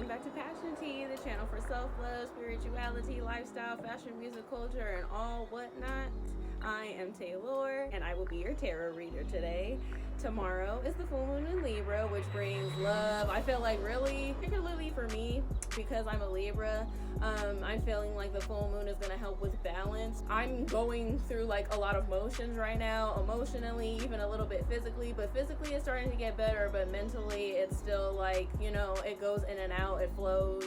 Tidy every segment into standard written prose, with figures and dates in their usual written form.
welcome back to Passion Tea, the channel for self-love, spirituality, lifestyle, fashion, music, culture, and all whatnot. I am Tay'Laur, and I will be your tarot reader today. Tomorrow is the full moon in Libra, which brings love. I feel like really, particularly for me, because I'm a Libra, I'm feeling like the full moon is going to help with balance. I'm going through like a lot of motions right now, emotionally, even a little bit physically, but physically it's starting to get better, but mentally it's still like, you know, it goes in and out, it flows.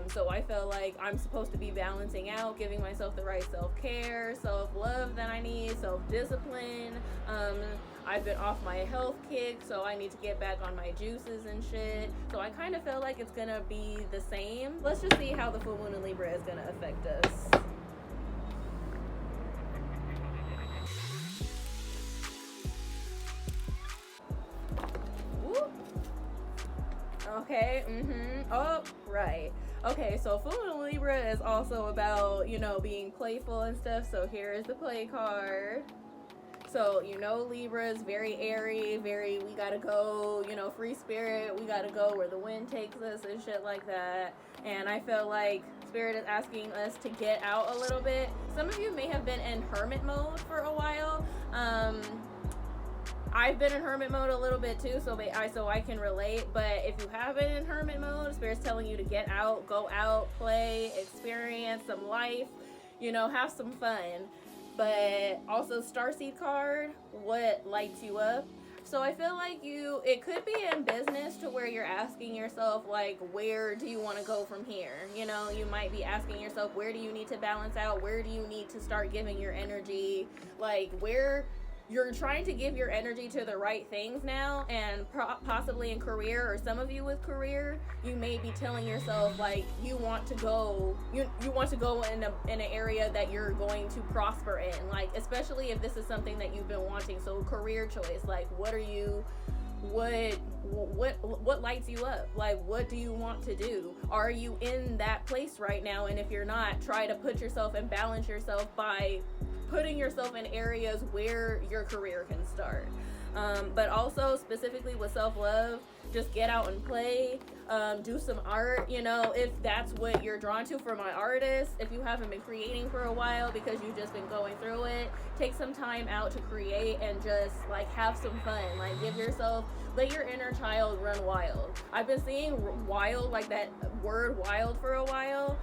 So I feel like I'm supposed to be balancing out, giving myself the right self-care, self-love that I need, self-discipline. I've been off my health kick, so I need to get back on my juices and shit. So I kind of feel like it's gonna be the same. Let's just see how the full moon in Libra is gonna affect us. Woo. Okay, oh, right. Okay, so full moon in Libra is also about, you know, being playful and stuff. So here is the play card. So, you know, Libra is very airy, very, we gotta go, you know, free spirit, we gotta go where the wind takes us and shit like that. And I feel like Spirit is asking us to get out a little bit. Some of you may have been in hermit mode for a while. I've been in hermit mode a little bit too, so I can relate. But if you have been in hermit mode, Spirit's telling you to get out, go out, play, experience some life, you know, have some fun. But also Starseed card, what lights you up? So I feel like it could be in business to where you're asking yourself, like, where do you want to go from here? You know, you might be asking yourself, where do you need to balance out? Where do you need to start giving your energy? Like, where you're trying to give your energy to the right things now, and possibly in career, or some of you with career, you may be telling yourself like you want to go in an area that you're going to prosper in, like especially if this is something that you've been wanting. So career choice, like what lights you up? Like what do you want to do? Are you in that place right now? And if you're not, try to put yourself and balance yourself by putting yourself in areas where your career can start. But also specifically with self-love, just get out and play, do some art, you know, if that's what you're drawn to. For my artists, if you haven't been creating for a while because you've just been going through it, take some time out to create and just like have some fun. Like let your inner child run wild. I've been seeing wild, like that word wild, for a while.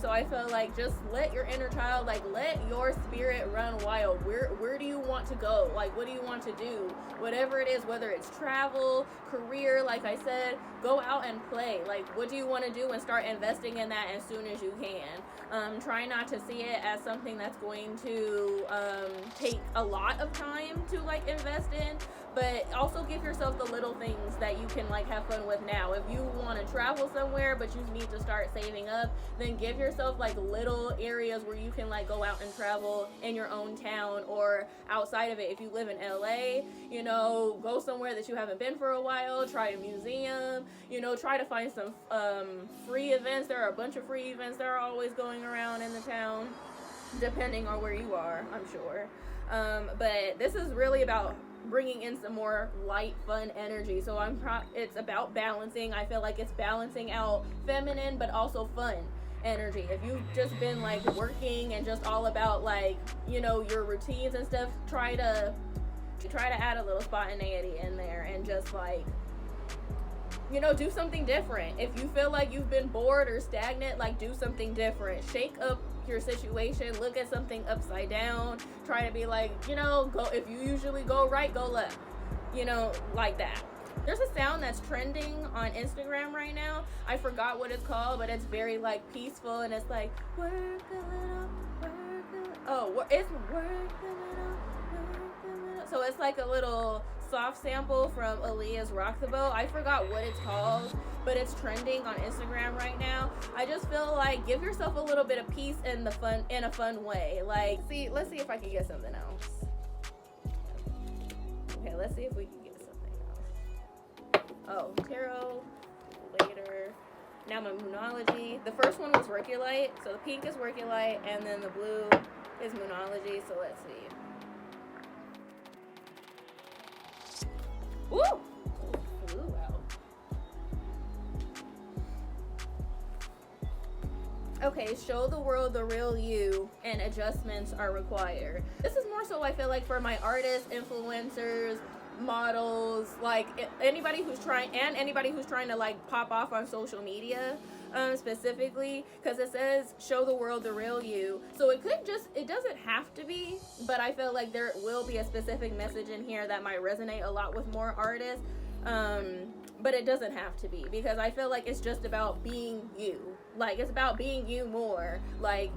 So I feel like just let your inner child, like let your spirit run wild. Where do you want to go? Like what do you want to do? Whatever it is, whether it's travel, career, like I said, go out and play. Like what do you want to do, and start investing in that as soon as you can. Try not to see it as something that's going to take a lot of time to like invest in, but also give yourself the little things that you can like have fun with now. If you want to travel somewhere but you need to start saving up, then give yourself like little areas where you can like go out and travel in your own town or outside of it. If you live in LA, you know, go somewhere that you haven't been for a while, try a museum, you know, try to find some free events. There are a bunch of free events that are always going around in the town, depending on where you are, I'm sure. But this is really about bringing in some more light, fun energy. So it's about balancing. I feel like it's balancing out feminine but also fun energy. If you've just been like working and just all about like, you know, your routines and stuff, try to add a little spontaneity in there and just like, you know, do something different. If you feel like you've been bored or stagnant, like do something different. Shake up your situation, look at something upside down, try to be like, you know, go, if you usually go right, go left, you know, like that. There's a sound that's trending on Instagram right now. I forgot what it's called, but it's very like peaceful, and it's like work a little, it's work a little. So it's like a little soft sample from Aaliyah's Rock the Boat. I forgot what it's called, but it's trending on Instagram right now. I just feel like give yourself a little bit of peace in a fun way. Like, let's see if I can get something else. Okay, let's see if we can get something else. Oh, tarot later. Now my Moonology. The first one was Workulite, so the pink is Workulite, and then the blue is Moonology. So let's see. Woo! Flew out. Okay, show the world the real you, and adjustments are required. This is more so, I feel like, for my artists, influencers, models, like anybody who's trying to like pop off on social media, specifically, because it says show the world the real you. So it doesn't have to be, but I feel like there will be a specific message in here that might resonate a lot with more artists. But it doesn't have to be, because I feel like it's just about being you. Like, it's about being you more. Like,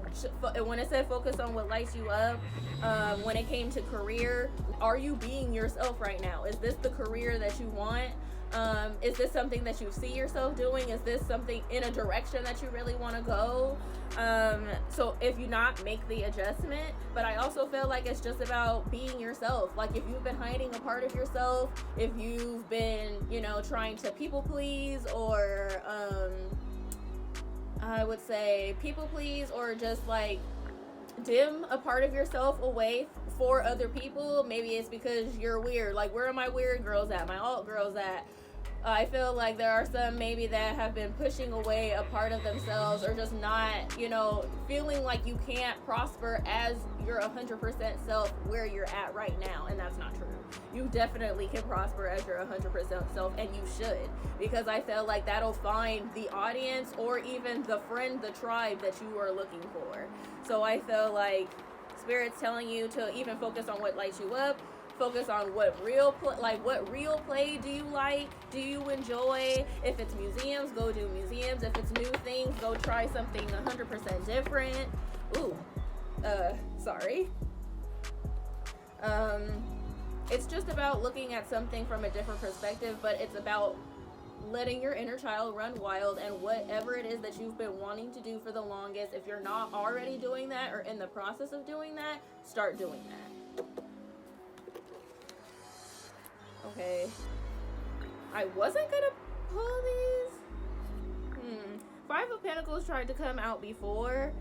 when it said focus on what lights you up, when it came to career, are you being yourself right now? Is this the career that you want? Is this something that you see yourself doing? Is this something in a direction that you really want to go? So if you not, make the adjustment. But I also feel like it's just about being yourself. Like, if you've been hiding a part of yourself, if you've been, trying to people please, or I would say people please, or just like dim a part of yourself away for other people. Maybe it's because you're weird. Like, where are my weird girls at? My alt girls at? I feel like there are some maybe that have been pushing away a part of themselves, or just not, feeling like you can't prosper as your 100% self where you're at right now. And that's not true. You definitely can prosper as your 100% self, and you should, because I feel like that'll find the audience, or even the friend, the tribe that you are looking for. So I feel like Spirit's telling you to even focus on what lights you up. Focus on what real play do you like? Do you enjoy? If it's museums, go do museums. If it's new things, go try something 100% different. Sorry. It's just about looking at something from a different perspective, but it's about letting your inner child run wild, and whatever it is that you've been wanting to do for the longest, if you're not already doing that or in the process of doing that, start doing that. Okay, I wasn't gonna pull these. Five of Pentacles tried to come out before.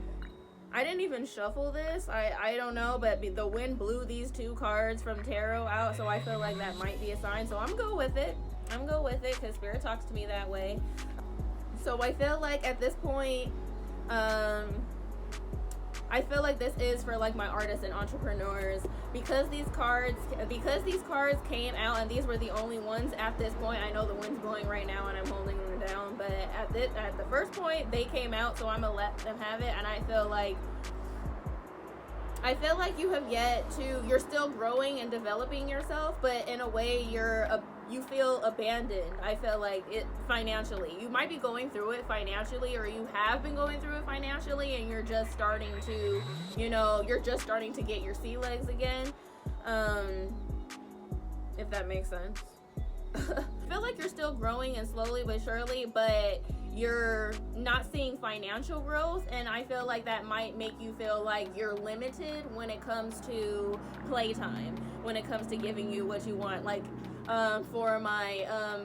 I didn't even shuffle this. I don't know, but the wind blew these two cards from tarot out, so I feel like that might be a sign. So I'm go with it because Spirit talks to me that way. So I feel like at this point, I feel like this is for like my artists and entrepreneurs, because these cards came out, and these were the only ones at this point. I know the wind's blowing right now and I'm holding them down, but at the first point they came out, so I'm gonna let them have it. And I feel like you have you're still growing and developing yourself, but in a way you feel abandoned. I feel like it financially. You might be going through it financially, or you have been going through it financially, and you're just starting to, get your sea legs again. If that makes sense. I feel like you're still growing, and slowly but surely, but you're not seeing financial growth, and I feel like that might make you feel like you're limited when it comes to playtime, when it comes to giving you what you want. Like, for my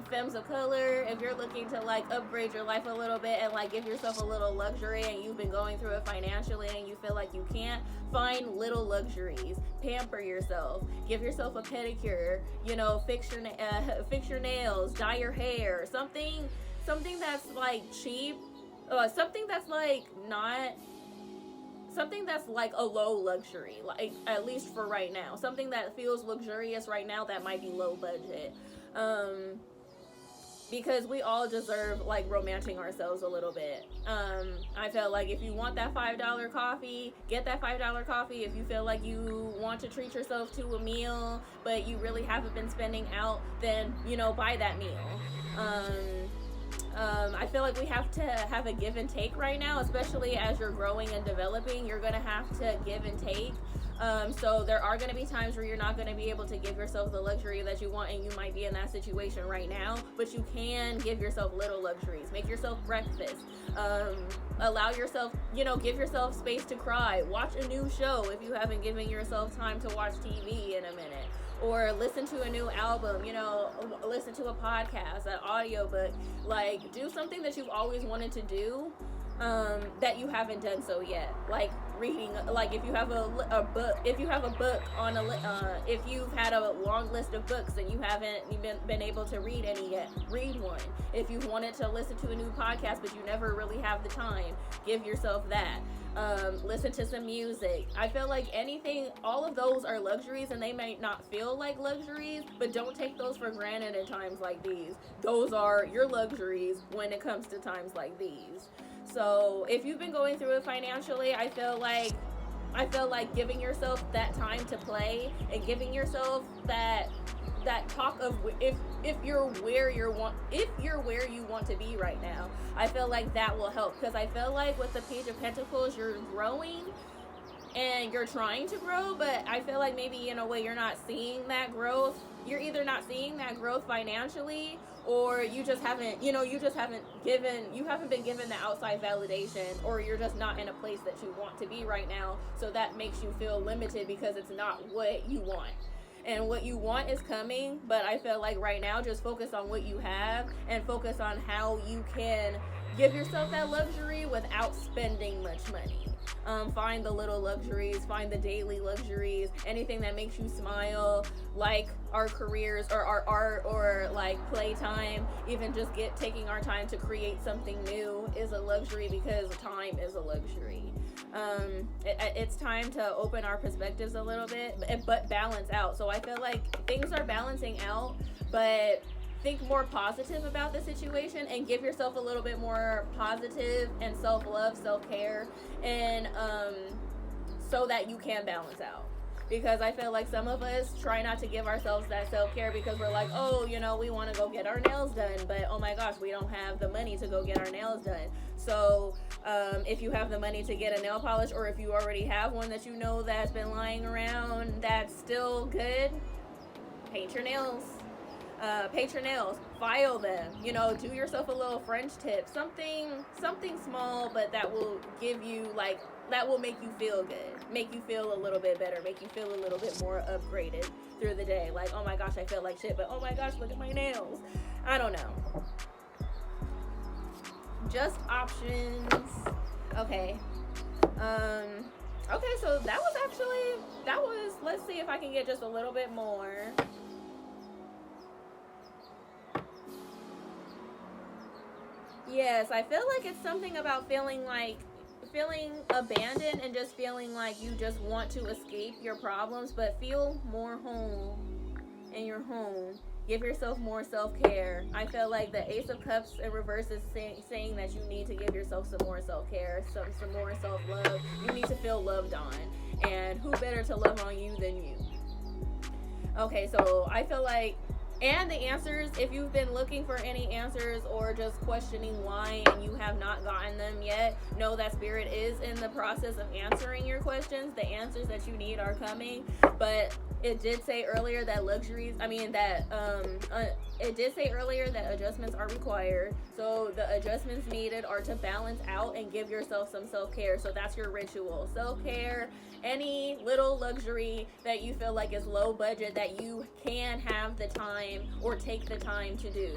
femmes of color, if you're looking to like upgrade your life a little bit and like give yourself a little luxury, and you've been going through it financially and you feel like you can't, find little luxuries, pamper yourself, give yourself a pedicure, fix your nails, dye your hair, something that's like cheap, something that's like a low luxury, like, at least for right now, something that feels luxurious right now that might be low budget, because we all deserve like romancing ourselves a little bit. I feel like if you want that $5 coffee, get that $5 coffee. If you feel like you want to treat yourself to a meal but you really haven't been spending out, then buy that meal. I feel like we have to have a give and take right now, especially as you're growing and developing. You're going to have to give and take. So there are going to be times where you're not going to be able to give yourself the luxury that you want, and you might be in that situation right now, but you can give yourself little luxuries. Make yourself breakfast. Allow yourself, give yourself space to cry. Watch a new show if you haven't given yourself time to watch TV in a minute. Or listen to a new album, listen to a podcast, an audiobook. Like, do something that you've always wanted to do, that you haven't done so yet, like reading. Like if you have a book, if you have a book on if you've had a long list of books and you haven't been able to read any yet, read one. If you wanted to listen to a new podcast but you never really have the time, give yourself that. Listen to some music. I feel like anything, all of those are luxuries, and they might not feel like luxuries, but don't take those for granted in times like these. Those are your luxuries when it comes to times like these. So if you've been going through it financially, I feel like giving yourself that time to play and giving yourself that talk of if you're where you want to be right now, I feel like that will help, because I feel like with the Page of Pentacles, you're growing and you're trying to grow, but I feel like maybe in a way you're not seeing that growth. You're either not seeing that growth financially, or you haven't been given the outside validation, or you're just not in a place that you want to be right now, so that makes you feel limited because it's not what you want. And what you want is coming, but I feel like right now just focus on what you have and focus on how you can give yourself that luxury without spending much money. Find the little luxuries, find the daily luxuries, anything that makes you smile, like our careers or our art or like playtime. Even just taking our time to create something new is a luxury, because time is a luxury. It's time to open our perspectives a little bit, but balance out. So I feel like things are balancing out, but think more positive about the situation and give yourself a little bit more positive and self-love, self-care, and so that you can balance out. Because I feel like some of us try not to give ourselves that self-care because we're like, oh, we want to go get our nails done, but oh my gosh, we don't have the money to go get our nails done. So if you have the money to get a nail polish, or if you already have one that you know that's been lying around that's still good, paint your nails. File them, do yourself a little French tip, something small, but that will give you that will make you feel good, make you feel a little bit better, make you feel a little bit more upgraded through the day. Like, oh my gosh, I feel like shit, but oh my gosh, look at my nails. I don't know. Just options. Okay. Okay, so that was, let's see if I can get just a little bit more. Yes, I feel like it's something about feeling abandoned and just feeling like you just want to escape your problems, but feel more home in your home. Give yourself more self-care. I feel like the Ace of Cups in reverse is saying that you need to give yourself some more self-care, some more self-love. You need to feel loved on. And who better to love on you than you? Okay, so I feel like, and the answers, if you've been looking for any answers or just questioning why and you have not gotten them yet, know that Spirit is in the process of answering your questions. The answers that you need are coming, but it did say earlier that it did say earlier that adjustments are required. So the adjustments needed are to balance out and give yourself some self-care. So that's your ritual. Self-care, any little luxury that you feel like is low budget that you can have the time or take the time to do.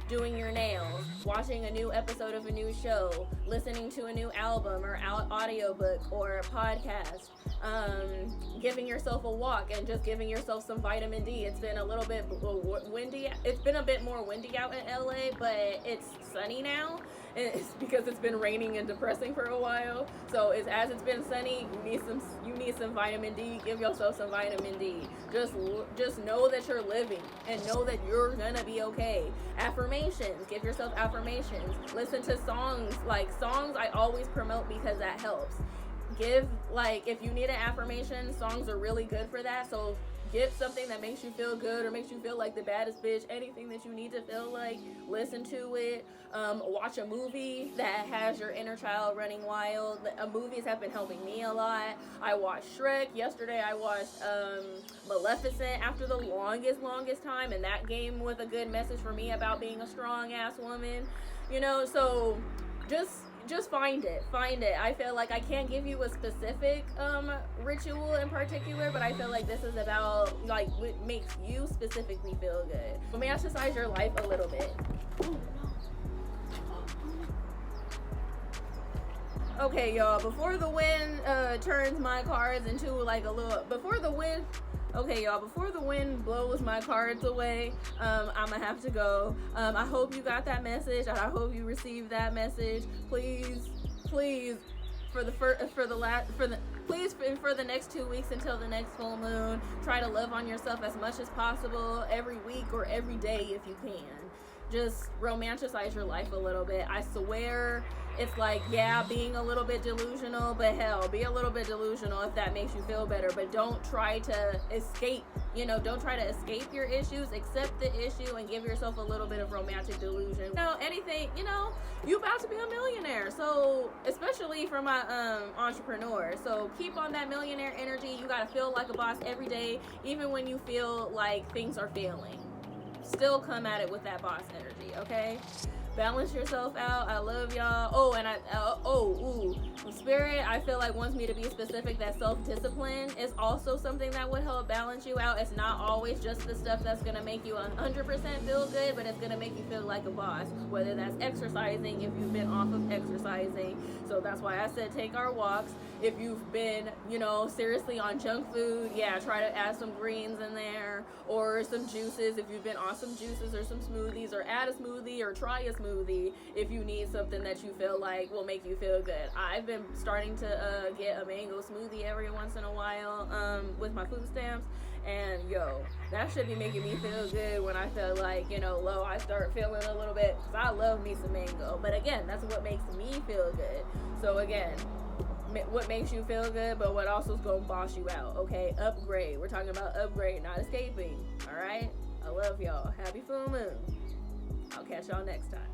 Doing your nails, watching a new episode of a new show, listening to a new album or audiobook or a podcast, giving yourself a walk and just giving yourself some vitamin D. It's been a little bit windy. It's been a bit more windy out in LA, but it's sunny now. It's because it's been raining and depressing for a while. So as it's been sunny, you need some vitamin D. Give yourself some vitamin D. Just know that you're living and know that you're gonna be okay. Affirmations. Give yourself affirmations. Listen to songs. Songs I always promote because that helps. If you need an affirmation, songs are really good for that. So get something that makes you feel good or makes you feel like the baddest bitch. Anything that you need to feel like, listen to it. Watch a movie that has your inner child running wild. Movies have been helping me a lot. I watched Shrek. Yesterday I watched Maleficent after the longest time, and that came with a good message for me about being a strong ass woman. So just find it. I feel like I can't give you a specific ritual in particular, but I feel like this is about what makes you specifically feel good. Let me exercise your life a little bit. Okay, y'all, before the wind turns my cards into like a little, before the wind blows my cards away, I'm gonna have to go. I hope you got that message. I hope you received that message. Please, for the next 2 weeks until the next full moon, try to love on yourself as much as possible every week or every day if you can. Just romanticize your life a little bit. I swear, it's like, yeah, being a little bit delusional, but hell, be a little bit delusional if that makes you feel better. But don't try to escape, don't try to escape your issues. Accept the issue and give yourself a little bit of romantic delusion. Anything, you about to be a millionaire. So, especially for my entrepreneurs. So, keep on that millionaire energy. You got to feel like a boss every day, even when you feel like things are failing. Still come at it with that boss energy, okay? Balance yourself out. I love y'all. Oh, and Spirit, I feel like wants me to be specific that self-discipline is also something that would help balance you out. It's not always just the stuff that's going to make you 100% feel good, but it's going to make you feel like a boss, whether that's exercising, if you've been off of exercising. So that's why I said take our walks. If you've been, seriously on junk food, yeah, try to add some greens in there or some juices if you've been on some juices or some smoothies, or add a smoothie or try a smoothie if you need something that you feel like will make you feel good. I've been starting to get a mango smoothie every once in a while with my food stamps, and that should be making me feel good when I feel like, low. I start feeling a little bit, because I love me some mango, but again, that's what makes me feel good. So again, what makes you feel good, but what also is going to boss you out, okay? Upgrade. We're talking about upgrade, not escaping, all right? I love y'all. Happy full moon. I'll catch y'all next time.